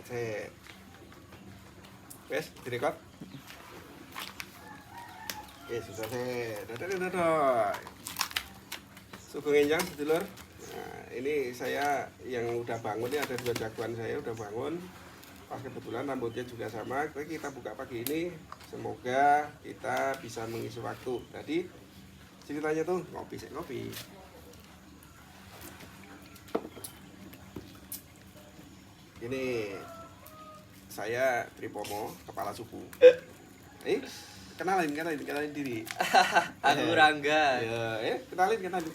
Set. Wes, direkod. Sudah set. Dadah. Sugeng enjang sedulur. Nah, ini saya yang udah bangun, ini ada 2 jagoan saya udah bangun. Pas kebetulan rambutnya juga sama. Kita buka pagi ini, semoga kita bisa mengisi waktu. Tadi ceritanya tuh ngopi. Ini saya Tripomo, kepala suku. Kenalin diri. Aku Rangga. Ya, kenalin.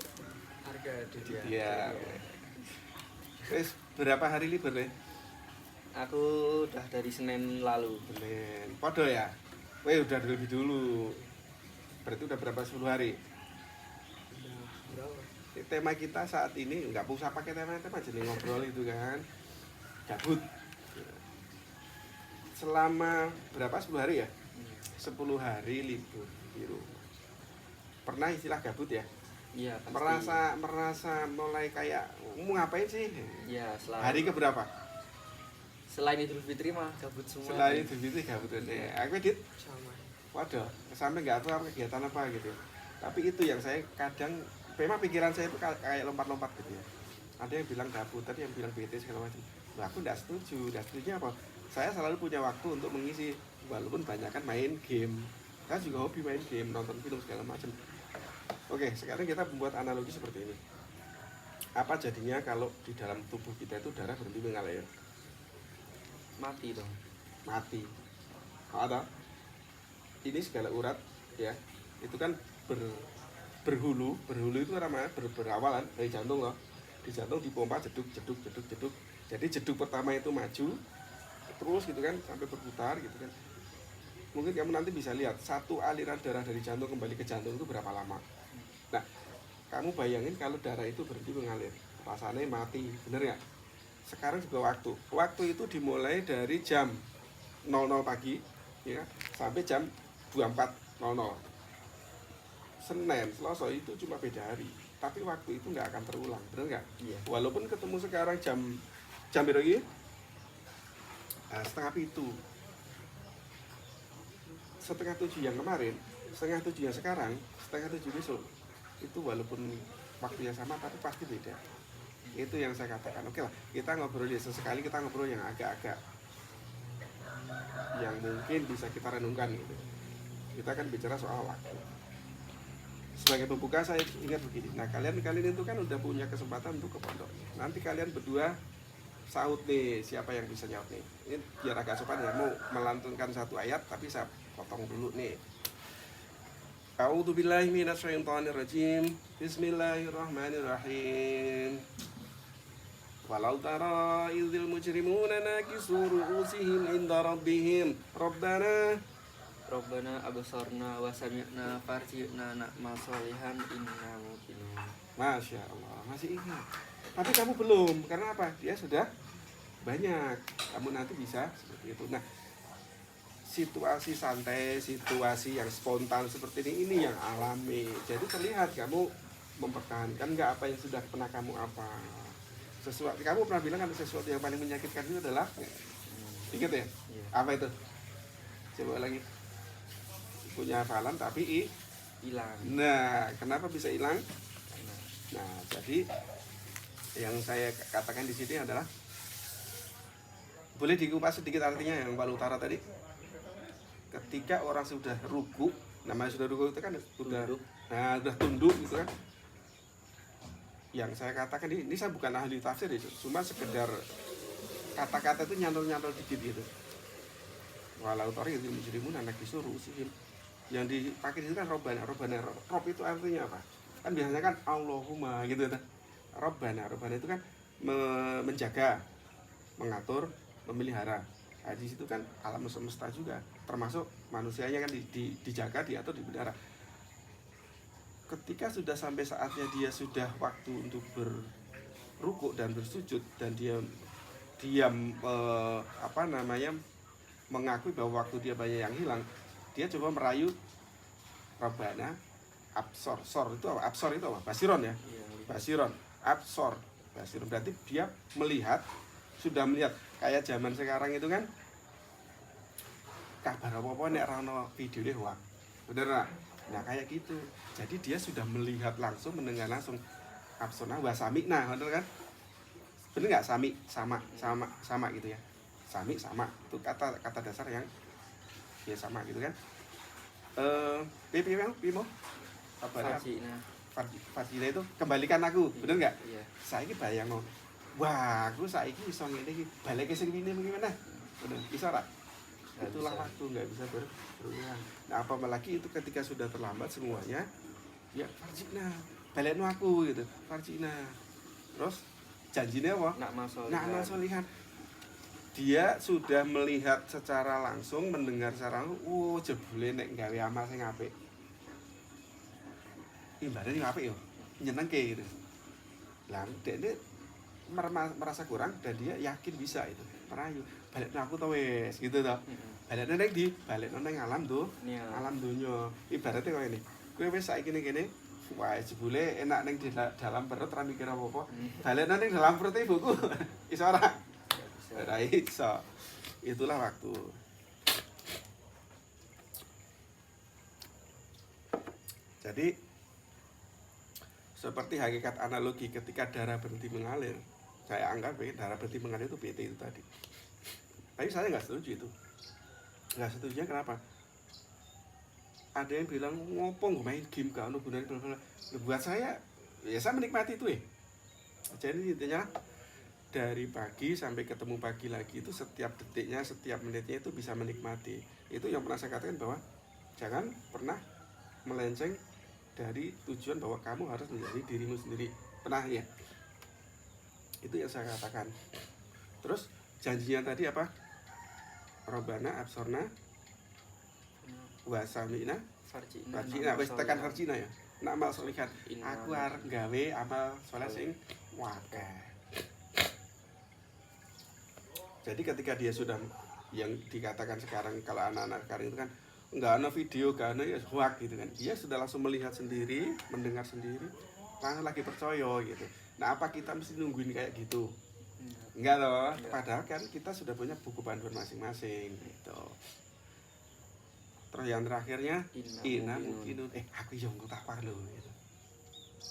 Harga dia. Iya. Wes berapa hari libur nih? Aku udah dari Senin lalu. Senin. Podo ya? Weh, udah lebih dulu. Berarti udah berapa 10 hari? Berapa? Tema kita saat ini nggak usah pakai tema jadi ngobrol itu kan. Gabut. Selama berapa 10 hari ya? 10 hari libur di rumah. Pernah istilah gabut ya? Iya, pasti. Merasa mulai kayak mau ngapain sih? Iya, selalu. Hari keberapa? Selain Idul Fitri mah gabut semua. Selain Idul Fitri gabut ya. Aku Dit, Sama. waduh, sampai nggak tahu apa kegiatan apa gitu. Tapi itu yang saya kadang, memang pikiran saya itu kayak lompat-lompat gitu ya. Ada yang bilang gabut, tadi yang bilang bete segala macam. Nah, aku nggak setuju. Apa? Saya selalu punya waktu untuk mengisi, walaupun banyak kan main game. Saya juga hobi main game, nonton film segala macam. Oke, sekarang kita membuat analogi seperti ini. Apa jadinya kalau di dalam tubuh kita itu darah berhenti mengalir? Mati dong. Mati. Ada. Ini segala urat ya. Itu kan berhulu itu namanya berawalan dari jantung loh. Di jantung dipompa jeduk. Jadi jeduk pertama itu maju terus gitu kan sampai berputar gitu kan. Mungkin kamu nanti bisa lihat satu aliran darah dari jantung kembali ke jantung itu berapa lama. Nah, kamu bayangin kalau darah itu berhenti mengalir, rasanya mati, bener ya? Sekarang juga waktu itu dimulai dari jam 00 pagi ya sampai jam 24.00. Senin, Selasa itu cuma beda hari, tapi waktu itu nggak akan terulang, bener nggak? Iya. Walaupun ketemu sekarang jam berapa lagi? 6:30. 6:30 yang kemarin, 6:30 yang sekarang, 6:30 besok. Itu walaupun waktunya sama tapi pasti beda. Itu yang saya katakan. Oke lah, kita ngobrol ya sesekali, kita ngobrol yang agak-agak yang mungkin bisa kita renungkan gitu. Kita kan bicara soal waktu. Sebagai pembuka saya ingat begini. Nah, kalian itu kan udah punya kesempatan untuk ke pondok. Nanti kalian berdua saut nih, siapa yang bisa nyaut nih. Ini biar agak sopan ya, mau melantunkan satu ayat tapi saya potong dulu nih. A'udzubillahi minasyaitonirrajim. Bismillahirrahmanirrahim. Walau tara idzil mujrimuna nakisu ru'usihim inda rabbihim Rabbana absorna wa sami'na farji'na na'mal sholihan inna muqinun. Masya Allah, masih ingat. Tapi kamu belum, karena apa? Dia sudah banyak. Kamu nanti bisa seperti itu. Nah, situasi santai, situasi yang spontan seperti ini yang alami. Jadi terlihat kamu mempertahankan nggak apa yang sudah pernah kamu apa. Sesuatu kamu pernah bilang kan sesuatu yang paling menyakitkan itu adalah ingat ya? Iya. Apa itu? Coba lagi. Punya hafalan tapi Hilang. Nah, kenapa bisa hilang? Nah, jadi yang saya katakan di sini adalah, boleh dikupas sedikit artinya yang paling utara tadi. Ketika orang sudah ruku, namanya sudah ruku itu kan sudah tunduk gitu kan. Yang saya katakan ini saya bukan ahli tafsir itu, cuma sekedar kata-kata itu nyantol dikit gitu. Walau tari itu mujrimun anak disuruh sih. Yang dipakai itu kan Robbana. Rob itu artinya apa? Kan biasanya kan Allahumma gitu kan. Robbana itu kan menjaga, mengatur, memelihara. Nah, di situ kan alam semesta juga, termasuk manusianya kan dijaga, diatur, dipelihara. Ketika sudah sampai saatnya dia sudah waktu untuk berrukuk dan bersujud dan dia mengakui bahwa waktu dia banyak yang hilang, dia coba merayu Rabbana absor itu apa? Basiron ya? Iya. Basiron, absor, basiron berarti dia sudah melihat kayak zaman sekarang itu kan kabar apa-apa nek ora ono videone hoax. Bener nggak? Nah kayak gitu. Jadi dia sudah melihat langsung, mendengar langsung absona wa samikna, bener kan? Bener nggak sami sama gitu ya? Sami sama itu kata dasar yang ya sama gitu kan? Pimo kabarnya Fadila itu kembalikan aku, bener nggak? Iya. Saiki bayangno. Wah, aku saiki iso ngene iki, balik ke sing ngene gimana? Bener, iso ora? Itulah waktu, nggak bisa berulang. Nah, apalagi itu ketika sudah terlambat semuanya, ya Farjina, balikno aku gitu, Farjina. Terus janjinya apa? Nak Solihan. Dia sudah melihat secara langsung, mendengar secara langsung, jebule nek gawe amal sing apik. Ibaratnya yang apik yo, nyenengke gitu. Lah, dia merasa kurang dan dia yakin bisa itu. Merayu, balik aku tau wes gitu toh. Balik neng di, balik neng alam tuh, alam dunia. Ibaratnya kayak ini, gue wes saiki gini, wah jebule enak neng di dalam perut, ra mikir apa-apa. Balik neng dalam perut ibuku, iso ora? Ora iso. Itulah waktu. Jadi seperti hakikat analogi ketika darah berhenti mengalir, saya anggap darah berhenti mengalir itu PT itu tadi. Tapi saya nggak setuju itu. Nggak setujunya kenapa? Ada yang bilang ngopo nggak main game kan, gunanya buat saya, ya saya menikmati itu ya. Jadi intinya dari pagi sampai ketemu pagi lagi itu setiap detiknya, setiap menitnya itu bisa menikmati. Itu yang pernah saya katakan bahwa jangan pernah melenceng dari tujuan bahwa kamu harus menjadi dirimu sendiri. Pernah ya? Itu yang saya katakan. Terus janjinya tadi apa? Robbana absorna wasamina farjina wis tekan farjina ya. Nak amal solihat. Aku arep gawe amal soleh sing wakeh. Jadi ketika dia sudah yang dikatakan sekarang kalau anak-anak sekarang itu kan nggak ada video, nggak ada ya hoax gitu kan. Dia sudah langsung melihat sendiri, mendengar sendiri, langsung lagi percaya gitu. Nah apa kita mesti nungguin kayak gitu? Enggak loh. Padahal kan kita sudah punya buku panduan masing-masing gitu. Terus yang terakhirnya ina mungkin aku yang tak parlo gitu.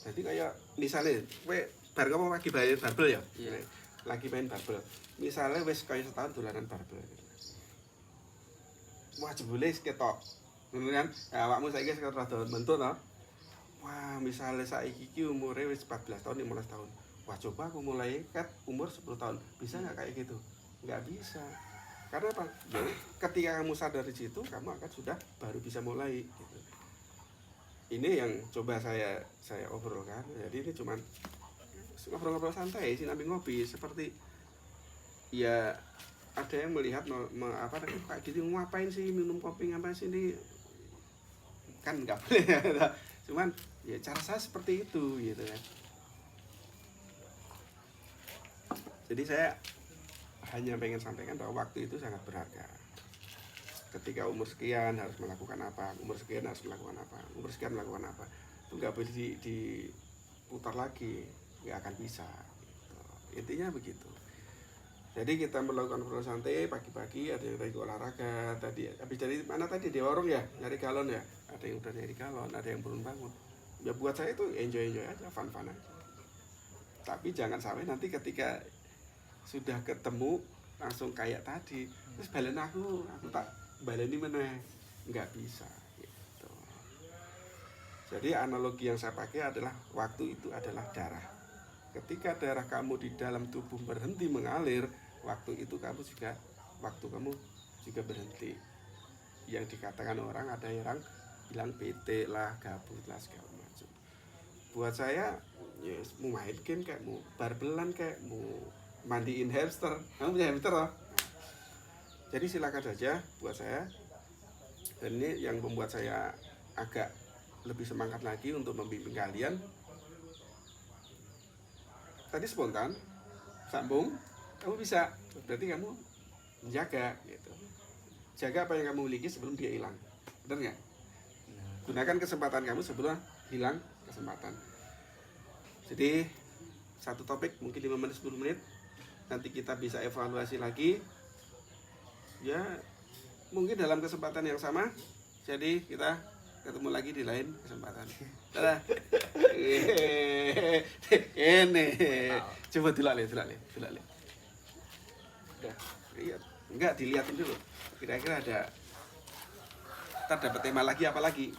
Jadi kayak misalnya, bar kamu lagi main barbel ya? Iya. Lagi main barbel. Misalnya wes kayak setahun dolanan barbel gitu. Wah jebule ketok. Ngono kan? Awakmu saiki sekitar rada bentuk to. Wah, misalnya saiki iki umure wis 14 tahun, 15 tahun. Wah, coba aku mulai kat umur 10 tahun. Bisa nggak kayak gitu? Nggak bisa. Karena apa? Ya, ketika kamu sadar di situ, kamu akan sudah baru bisa mulai gitu. Ini yang coba saya obrolkan. Jadi ini cuman ngobrol-ngobrol santai, sinambi ngopi seperti ya ada yang melihat apa kayak gitu ngapain sih minum kopi ngapain sih ini kan nggak boleh ya. Cuman ya cara saya seperti itu gitu kan. Jadi saya hanya pengen sampaikan bahwa waktu itu sangat berharga. Ketika umur sekian harus melakukan apa, umur sekian harus melakukan apa, umur sekian melakukan apa, itu nggak boleh diputar lagi, nggak akan bisa gitu. Intinya begitu. Jadi kita melakukan ngobrol santai pagi-pagi, ada yang lagi olahraga tadi, habis dari mana tadi di warung ya, nyari galon ya, ada yang udah nyari galon, ada yang belum bangun. Ya buat saya itu enjoy aja, fun aja. Tapi jangan sampai nanti ketika sudah ketemu langsung kayak tadi, terus balen aku tak baleni meneh, nggak bisa. Gitu. Jadi analogi yang saya pakai adalah waktu itu adalah darah. Ketika darah kamu di dalam tubuh berhenti mengalir, waktu kamu juga berhenti. Yang dikatakan orang ada yang bilang PT lah, gabut lah segala macam. Buat saya, ya mau main game kayak mau barbelan kayak mau mandiin hamster. Kamu punya hamster loh. Jadi silakan saja buat saya. Dan ini yang membuat saya agak lebih semangat lagi untuk membimbing kalian. Tadi spontan, sambung, kamu bisa, berarti kamu menjaga gitu. Jaga apa yang kamu miliki sebelum dia hilang. Benar nggak? Gunakan kesempatan kamu sebelum hilang kesempatan. Jadi satu topik mungkin 5 menit 10 menit nanti kita bisa evaluasi lagi. Ya, mungkin dalam kesempatan yang sama. Jadi kita ketemu lagi di lain kesempatan. Dadah. Ini. Coba dilale. Udah. Iya, enggak dilihatin dulu. Kira-kira ada. Kita dapat tema lagi apa lagi?